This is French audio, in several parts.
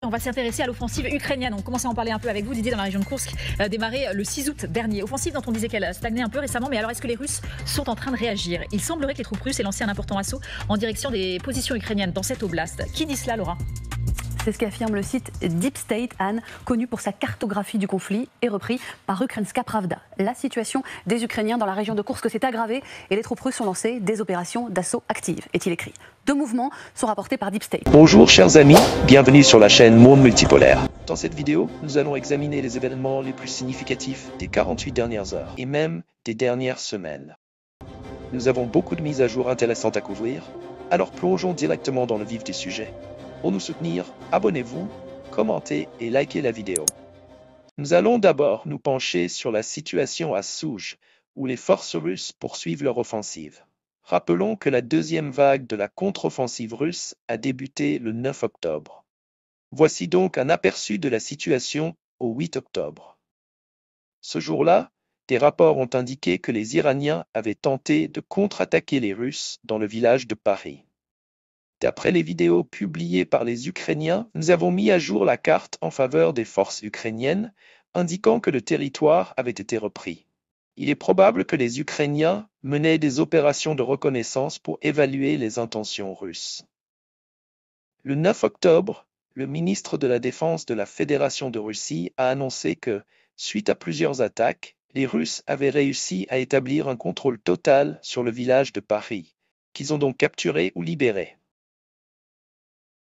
On va s'intéresser à l'offensive ukrainienne. On commence à en parler un peu avec vous, Didier, dans la région de Koursk, démarrée le 6 août dernier. Offensive dont on disait qu'elle stagnait un peu récemment, mais alors est-ce que les Russes sont en train de réagir? Il semblerait que les troupes russes aient lancé un important assaut en direction des positions ukrainiennes dans cette oblast. Qui dit cela, Laura? C'est ce qu'affirme le site Deep State, Anne, connu pour sa cartographie du conflit et repris par Ukrainska Pravda. La situation des Ukrainiens dans la région de Koursk s'est aggravée et les troupes russes ont lancé des opérations d'assaut actives, est-il écrit. 2 mouvements sont rapportés par Deep State. Bonjour chers amis, bienvenue sur la chaîne Monde Multipolaire. Dans cette vidéo, nous allons examiner les événements les plus significatifs des 48 dernières heures et même des dernières semaines. Nous avons beaucoup de mises à jour intéressantes à couvrir, alors plongeons directement dans le vif du sujet. Pour nous soutenir, abonnez-vous, commentez et likez la vidéo. Nous allons d'abord nous pencher sur la situation à Souj, où les forces russes poursuivent leur offensive. Rappelons que la deuxième vague de la contre-offensive russe a débuté le 9 octobre. Voici donc un aperçu de la situation au 8 octobre. Ce jour-là, des rapports ont indiqué que les Iraniens avaient tenté de contre-attaquer les Russes dans le village de Paris. D'après les vidéos publiées par les Ukrainiens, nous avons mis à jour la carte en faveur des forces ukrainiennes, indiquant que le territoire avait été repris. Il est probable que les Ukrainiens menaient des opérations de reconnaissance pour évaluer les intentions russes. Le 9 octobre, le ministre de la Défense de la Fédération de Russie a annoncé que, suite à plusieurs attaques, les Russes avaient réussi à établir un contrôle total sur le village de Paris, qu'ils ont donc capturé ou libéré.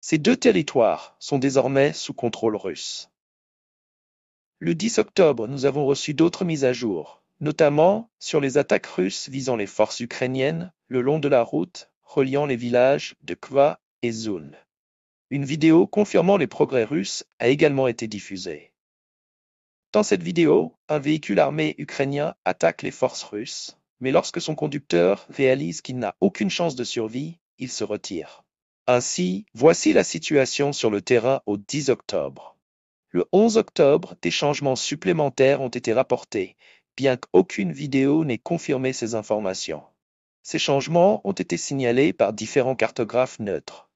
Ces 2 territoires sont désormais sous contrôle russe. Le 10 octobre, nous avons reçu d'autres mises à jour, notamment sur les attaques russes visant les forces ukrainiennes le long de la route reliant les villages de Kva et Zoun. Une vidéo confirmant les progrès russes a également été diffusée. Dans cette vidéo, un véhicule armé ukrainien attaque les forces russes, mais lorsque son conducteur réalise qu'il n'a aucune chance de survie, il se retire. Ainsi, voici la situation sur le terrain au 10 octobre. Le 11 octobre, des changements supplémentaires ont été rapportés, bien qu'aucune vidéo n'ait confirmé ces informations. Ces changements ont été signalés par différents cartographes neutres.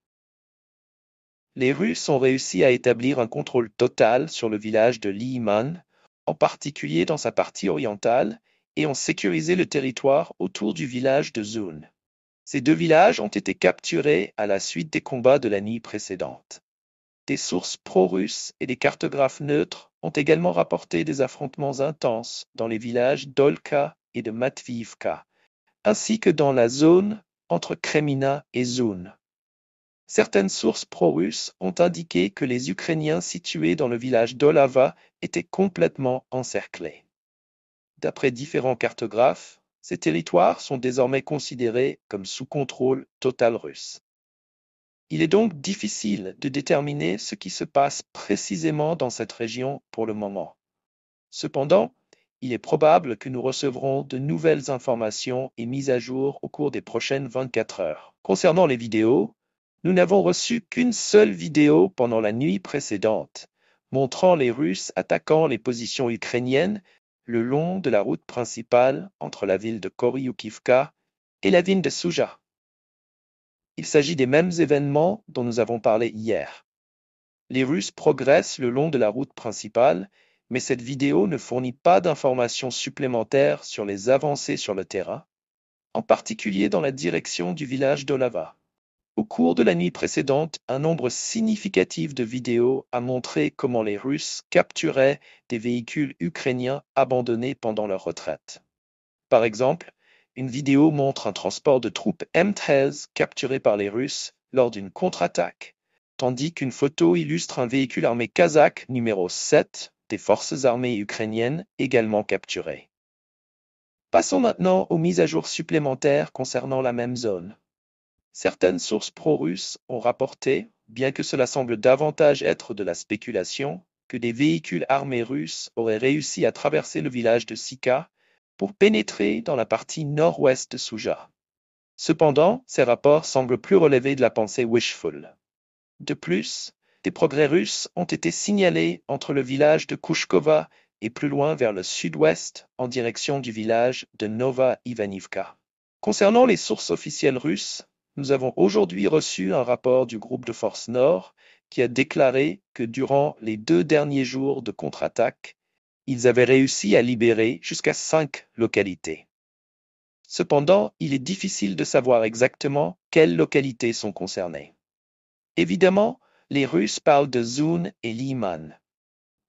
Les Russes ont réussi à établir un contrôle total sur le village de Liman, en particulier dans sa partie orientale, et ont sécurisé le territoire autour du village de Zoun. Ces 2 villages ont été capturés à la suite des combats de la nuit précédente. Des sources pro-russes et des cartographes neutres ont également rapporté des affrontements intenses dans les villages d'Olka et de Matviivka, ainsi que dans la zone entre Kremina et Zoun. Certaines sources pro-russes ont indiqué que les Ukrainiens situés dans le village d'Olava étaient complètement encerclés. D'après différents cartographes, ces territoires sont désormais considérés comme sous contrôle total russe. Il est donc difficile de déterminer ce qui se passe précisément dans cette région pour le moment. Cependant, il est probable que nous recevrons de nouvelles informations et mises à jour au cours des prochaines 24 heures. Concernant les vidéos, nous n'avons reçu qu'une seule vidéo pendant la nuit précédente, montrant les Russes attaquant les positions ukrainiennes le long de la route principale entre la ville de Koryukivka et la ville de Souja. Il s'agit des mêmes événements dont nous avons parlé hier. Les Russes progressent le long de la route principale, mais cette vidéo ne fournit pas d'informations supplémentaires sur les avancées sur le terrain, en particulier dans la direction du village d'Olava. Au cours de la nuit précédente, un nombre significatif de vidéos a montré comment les Russes capturaient des véhicules ukrainiens abandonnés pendant leur retraite. Par exemple, une vidéo montre un transport de troupes M13 capturé par les Russes lors d'une contre-attaque, tandis qu'une photo illustre un véhicule armé kazakh numéro 7 des forces armées ukrainiennes également capturé. Passons maintenant aux mises à jour supplémentaires concernant la même zone. Certaines sources pro-russes ont rapporté, bien que cela semble davantage être de la spéculation, que des véhicules armés russes auraient réussi à traverser le village de Sika pour pénétrer dans la partie nord-ouest de Souja. Cependant, ces rapports semblent plus relever de la pensée wishful. De plus, des progrès russes ont été signalés entre le village de Kushkova et plus loin vers le sud-ouest en direction du village de Nova Ivanivka. Concernant les sources officielles russes, nous avons aujourd'hui reçu un rapport du groupe de forces Nord qui a déclaré que durant les 2 derniers jours de contre-attaque, ils avaient réussi à libérer jusqu'à 5 localités. Cependant, il est difficile de savoir exactement quelles localités sont concernées. Évidemment, les Russes parlent de Zoun et Liman.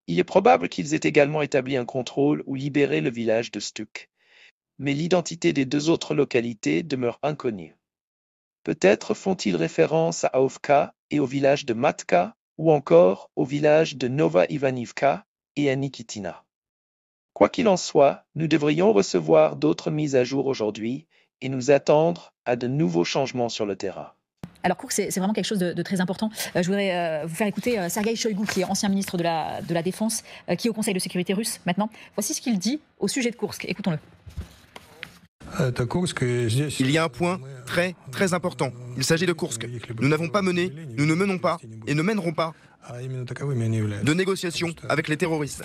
Il est probable qu'ils aient également établi un contrôle ou libéré le village de Stuk, mais l'identité des 2 autres localités demeure inconnue. Peut-être font-ils référence à Ovka et au village de Matka, ou encore au village de Nova Ivanivka et à Nikitina. Quoi qu'il en soit, nous devrions recevoir d'autres mises à jour aujourd'hui et nous attendre à de nouveaux changements sur le terrain. Alors Koursk, c'est vraiment quelque chose de très important. Je voudrais vous faire écouter Sergueï Shoïgou, qui est ancien ministre de la Défense, qui est au Conseil de sécurité russe maintenant. Voici ce qu'il dit au sujet de Koursk. Écoutons-le. Il y a un point très, très important. Il s'agit de Koursk. Nous n'avons pas mené, nous ne menons pas et ne mènerons pas de négociations avec les terroristes.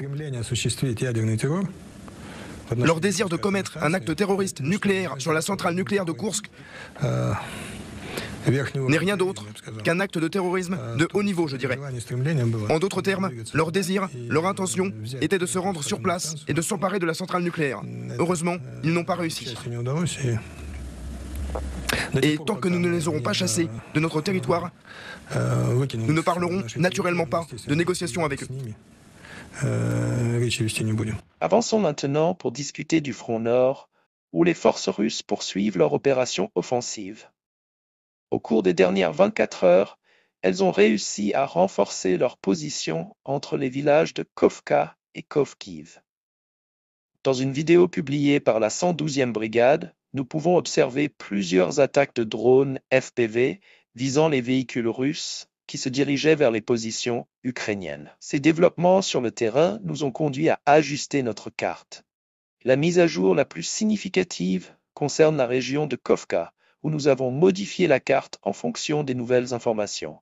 Leur désir de commettre un acte terroriste nucléaire sur la centrale nucléaire de Koursk n'est rien d'autre qu'un acte de terrorisme de haut niveau, je dirais. En d'autres termes, leur désir, leur intention était de se rendre sur place et de s'emparer de la centrale nucléaire. Heureusement, ils n'ont pas réussi. Et tant que nous ne les aurons pas chassés de notre territoire, nous ne parlerons naturellement pas de négociations avec eux. Avançons maintenant pour discuter du front nord, où les forces russes poursuivent leur opération offensive. Au cours des dernières 24 heures, elles ont réussi à renforcer leur position entre les villages de Kovka et Kovkiv. Dans une vidéo publiée par la 112e brigade, nous pouvons observer plusieurs attaques de drones FPV visant les véhicules russes qui se dirigeaient vers les positions ukrainiennes. Ces développements sur le terrain nous ont conduits à ajuster notre carte. La mise à jour la plus significative concerne la région de Kovka, où nous avons modifié la carte en fonction des nouvelles informations.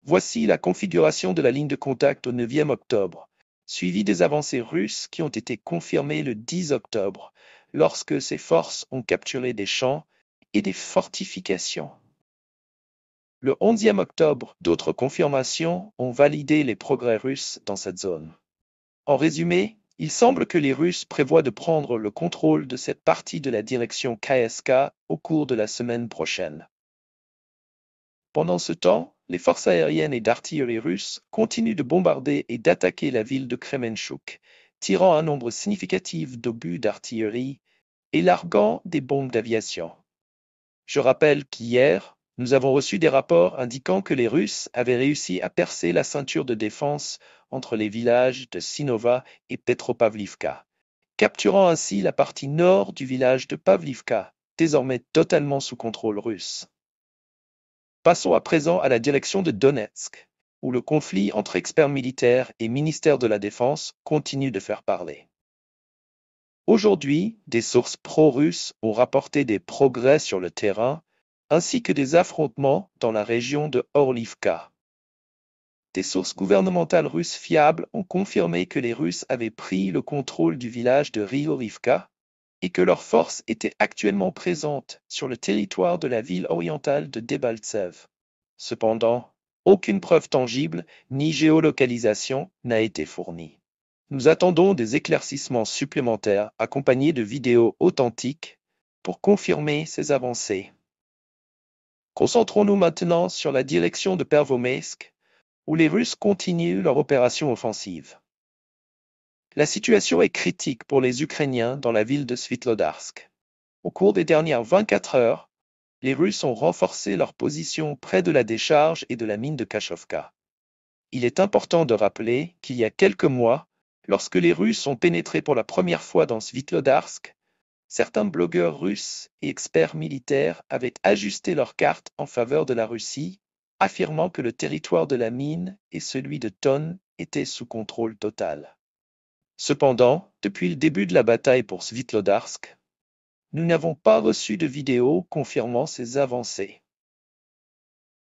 Voici la configuration de la ligne de contact au 9e octobre, suivie des avancées russes qui ont été confirmées le 10 octobre, lorsque ces forces ont capturé des champs et des fortifications. Le 11e octobre, d'autres confirmations ont validé les progrès russes dans cette zone. En résumé, il semble que les Russes prévoient de prendre le contrôle de cette partie de la direction KSK au cours de la semaine prochaine. Pendant ce temps, les forces aériennes et d'artillerie russes continuent de bombarder et d'attaquer la ville de Kremenchuk, tirant un nombre significatif d'obus d'artillerie et larguant des bombes d'aviation. Je rappelle qu'hier, nous avons reçu des rapports indiquant que les Russes avaient réussi à percer la ceinture de défense entre les villages de Sinova et Petropavlivka, capturant ainsi la partie nord du village de Pavlivka, désormais totalement sous contrôle russe. Passons à présent à la direction de Donetsk, où le conflit entre experts militaires et ministère de la Défense continue de faire parler. Aujourd'hui, des sources pro-russes ont rapporté des progrès sur le terrain, ainsi que des affrontements dans la région de Orlivka. Des sources gouvernementales russes fiables ont confirmé que les Russes avaient pris le contrôle du village de Riorivka et que leurs forces étaient actuellement présentes sur le territoire de la ville orientale de Debaltsev. Cependant, aucune preuve tangible ni géolocalisation n'a été fournie. Nous attendons des éclaircissements supplémentaires accompagnés de vidéos authentiques pour confirmer ces avancées. Concentrons-nous maintenant sur la direction de Pervomeysk, où les Russes continuent leur opération offensive. La situation est critique pour les Ukrainiens dans la ville de Svitlodarsk. Au cours des dernières 24 heures, les Russes ont renforcé leur position près de la décharge et de la mine de Kachovka. Il est important de rappeler qu'il y a quelques mois, lorsque les Russes ont pénétré pour la première fois dans Svitlodarsk, certains blogueurs russes et experts militaires avaient ajusté leur carte en faveur de la Russie, affirmant que le territoire de la mine et celui de Ton étaient sous contrôle total. Cependant, depuis le début de la bataille pour Svitlodarsk, nous n'avons pas reçu de vidéo confirmant ces avancées.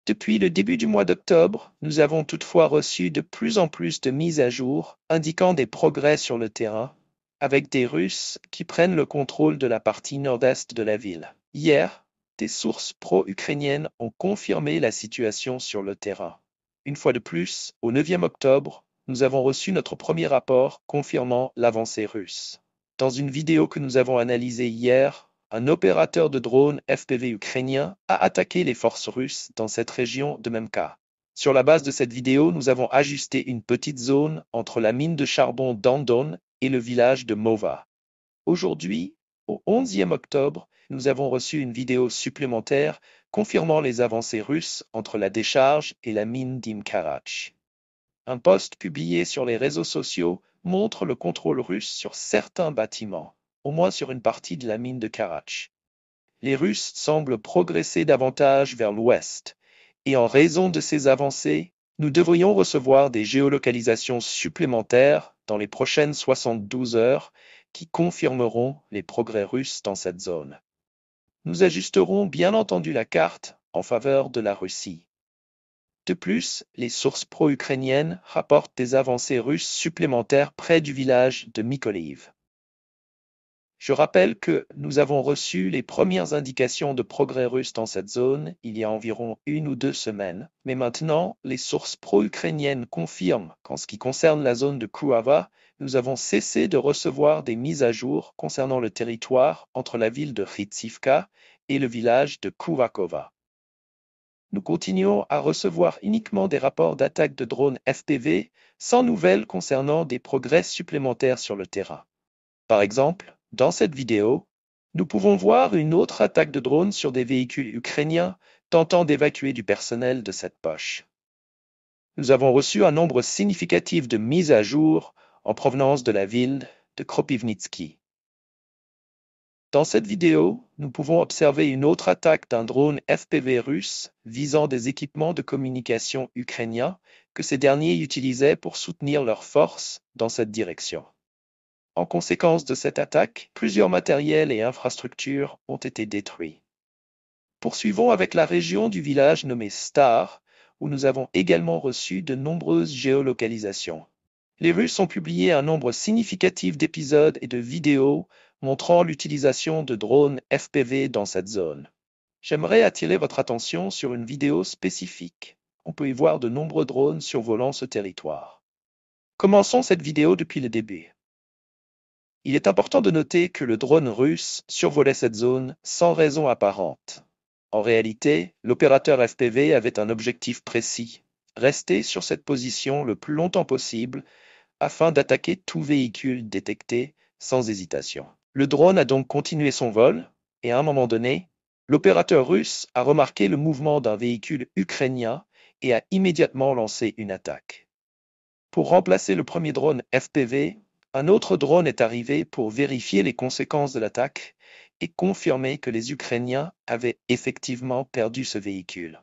Depuis le début du mois d'octobre, nous avons toutefois reçu de plus en plus de mises à jour indiquant des progrès sur le terrain, avec des Russes qui prennent le contrôle de la partie nord-est de la ville. Hier, des sources pro-ukrainiennes ont confirmé la situation sur le terrain. Une fois de plus, au 9e octobre, nous avons reçu notre premier rapport confirmant l'avancée russe. Dans une vidéo que nous avons analysée hier, un opérateur de drone FPV ukrainien a attaqué les forces russes dans cette région de Memka. Sur la base de cette vidéo, nous avons ajusté une petite zone entre la mine de charbon d'Andon et le village de Mova. Aujourd'hui, au 11e octobre, nous avons reçu une vidéo supplémentaire confirmant les avancées russes entre la décharge et la mine d'Imkarach. Un post publié sur les réseaux sociaux montre le contrôle russe sur certains bâtiments, au moins sur une partie de la mine de Karach. Les Russes semblent progresser davantage vers l'ouest, et en raison de ces avancées, nous devrions recevoir des géolocalisations supplémentaires dans les prochaines 72 heures qui confirmeront les progrès russes dans cette zone. Nous ajusterons bien entendu la carte en faveur de la Russie. De plus, les sources pro-ukrainiennes rapportent des avancées russes supplémentaires près du village de Mykolaiv. Je rappelle que nous avons reçu les premières indications de progrès russes dans cette zone il y a environ 1 ou 2 semaines, mais maintenant, les sources pro-ukrainiennes confirment qu'en ce qui concerne la zone de Kuava, nous avons cessé de recevoir des mises à jour concernant le territoire entre la ville de Khitsivka et le village de Kuvakova. Nous continuons à recevoir uniquement des rapports d'attaques de drones FPV sans nouvelles concernant des progrès supplémentaires sur le terrain. Par exemple, dans cette vidéo, nous pouvons voir une autre attaque de drone sur des véhicules ukrainiens tentant d'évacuer du personnel de cette poche. Nous avons reçu un nombre significatif de mises à jour en provenance de la ville de Kropivnitsky. Dans cette vidéo, nous pouvons observer une autre attaque d'un drone FPV russe visant des équipements de communication ukrainiens que ces derniers utilisaient pour soutenir leurs forces dans cette direction. En conséquence de cette attaque, plusieurs matériels et infrastructures ont été détruits. Poursuivons avec la région du village nommé Star, où nous avons également reçu de nombreuses géolocalisations. Les Russes ont publié un nombre significatif d'épisodes et de vidéos montrant l'utilisation de drones FPV dans cette zone. J'aimerais attirer votre attention sur une vidéo spécifique. On peut y voir de nombreux drones survolant ce territoire. Commençons cette vidéo depuis le début. Il est important de noter que le drone russe survolait cette zone sans raison apparente. En réalité, l'opérateur FPV avait un objectif précis, rester sur cette position le plus longtemps possible afin d'attaquer tout véhicule détecté sans hésitation. Le drone a donc continué son vol, et à un moment donné, l'opérateur russe a remarqué le mouvement d'un véhicule ukrainien et a immédiatement lancé une attaque. Pour remplacer le premier drone FPV, un autre drone est arrivé pour vérifier les conséquences de l'attaque et confirmer que les Ukrainiens avaient effectivement perdu ce véhicule.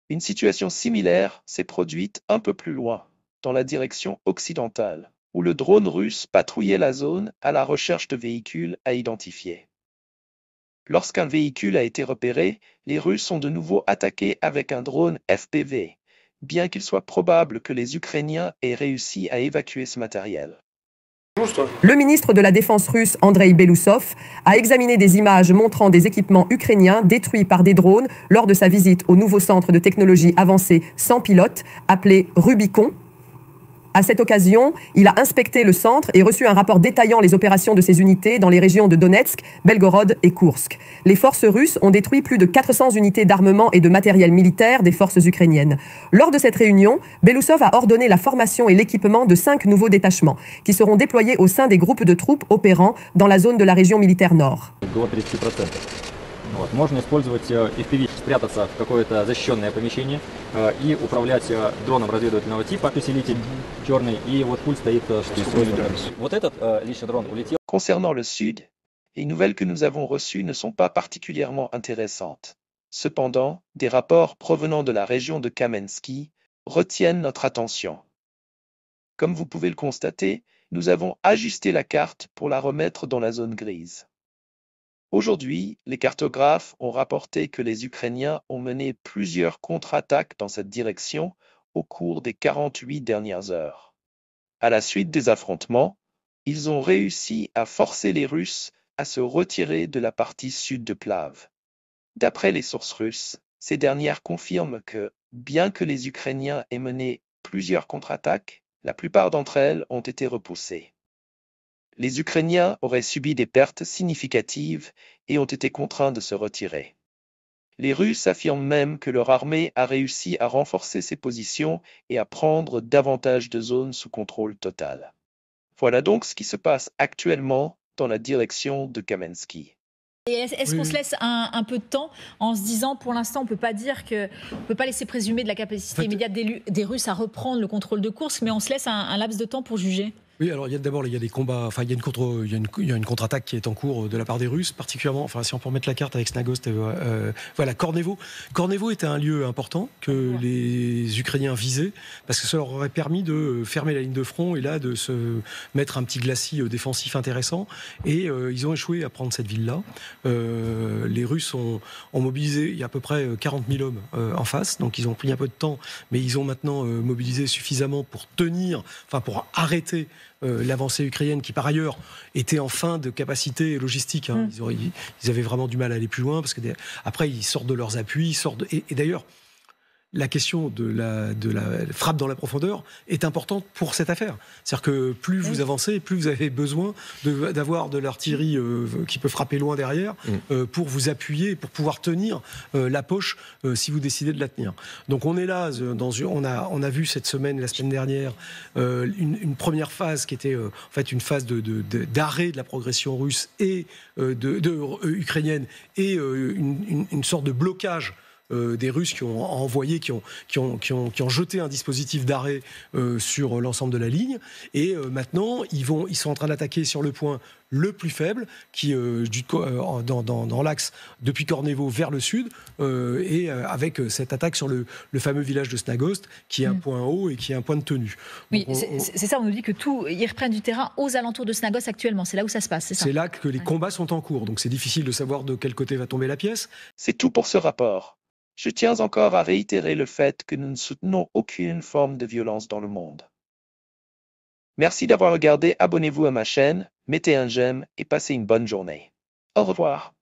Une situation similaire s'est produite un peu plus loin, dans la direction occidentale, où le drone russe patrouillait la zone à la recherche de véhicules à identifier. Lorsqu'un véhicule a été repéré, les Russes ont de nouveau attaqué avec un drone FPV, bien qu'il soit probable que les Ukrainiens aient réussi à évacuer ce matériel. Le ministre de la Défense russe, Andrei Belousov, a examiné des images montrant des équipements ukrainiens détruits par des drones lors de sa visite au nouveau centre de technologie avancée sans pilote, appelé Rubicon. À cette occasion, il a inspecté le centre et reçu un rapport détaillant les opérations de ses unités dans les régions de Donetsk, Belgorod et Koursk. Les forces russes ont détruit plus de 400 unités d'armement et de matériel militaire des forces ukrainiennes. Lors de cette réunion, Belousov a ordonné la formation et l'équipement de 5 nouveaux détachements qui seront déployés au sein des groupes de troupes opérant dans la zone de la région militaire nord. Вот. Можно использовать FPV, спрятаться в какое-то защищенное помещение и управлять дроном разведывательного типа, усилитель черный, и вот пульт стоит с устройством. Вот этот личный дрон улетел. Concernant le sud, les nouvelles que nous avons reçues ne sont pas particulièrement intéressantes. Cependant, des rapports provenant de la région de Kamensky retiennent notre attention. Comme vous pouvez le constater, nous avons ajusté la carte pour la remettre dans la zone grise. Aujourd'hui, les cartographes ont rapporté que les Ukrainiens ont mené plusieurs contre-attaques dans cette direction au cours des 48 dernières heures. À la suite des affrontements, ils ont réussi à forcer les Russes à se retirer de la partie sud de Plav. D'après les sources russes, ces dernières confirment que, Bien que les Ukrainiens aient mené plusieurs contre-attaques, la plupart d'entre elles ont été repoussées. Les Ukrainiens auraient subi des pertes significatives et ont été contraints de se retirer. Les Russes affirment même que leur armée a réussi à renforcer ses positions et à prendre davantage de zones sous contrôle total. Voilà donc ce qui se passe actuellement dans la direction de Kamensky. Et est-ce qu'on se laisse un peu de temps en se disant, pour l'instant, on peut pas laisser présumer de la capacité immédiate des Russes à reprendre le contrôle de Koursk, mais on se laisse un laps de temps pour juger? Oui, alors il y a des combats, enfin il y a une contre-attaque qui est en cours de la part des Russes, particulièrement, enfin si on peut remettre la carte avec Snagost, voilà, Kornevo. Kornevo était un lieu important que les Ukrainiens visaient, parce que ça leur aurait permis de fermer la ligne de front et là de se mettre un petit glacis défensif intéressant, et ils ont échoué à prendre cette ville-là. Les Russes ont mobilisé, il y a à peu près 40 000 hommes en face, donc ils ont pris un peu de temps, mais ils ont maintenant mobilisé suffisamment pour tenir, enfin pour arrêter l'avancée ukrainienne qui par ailleurs était en fin de capacité logistique. Hein. Ils avaient vraiment du mal à aller plus loin parce que après ils sortent de leurs appuis, et d'ailleurs la question de la frappe dans la profondeur est importante pour cette affaire. C'est-à-dire que plus vous avancez, plus vous avez besoin d'avoir de l'artillerie qui peut frapper loin derrière pour vous appuyer, pour pouvoir tenir la poche si vous décidez de la tenir. Donc on est là, on a vu cette semaine, la semaine dernière, une première phase qui était en fait une phase d'arrêt de la progression russe et ukrainienne et une sorte de blocage des Russes qui ont jeté un dispositif d'arrêt sur l'ensemble de la ligne. Et maintenant, ils sont en train d'attaquer sur le point le plus faible, qui dans l'axe depuis Kornevo vers le sud, et avec cette attaque sur le fameux village de Snagost, qui est un point haut et qui est un point de tenue. Oui, c'est ça, on nous dit que ils reprennent du terrain aux alentours de Snagost actuellement, c'est là où ça se passe, c'est ça? C'est là que les combats sont en cours, donc c'est difficile de savoir de quel côté va tomber la pièce. C'est tout pour ce rapport. Je tiens encore à réitérer le fait que nous ne soutenons aucune forme de violence dans le monde. Merci d'avoir regardé, abonnez-vous à ma chaîne, mettez un j'aime et passez une bonne journée. Au revoir.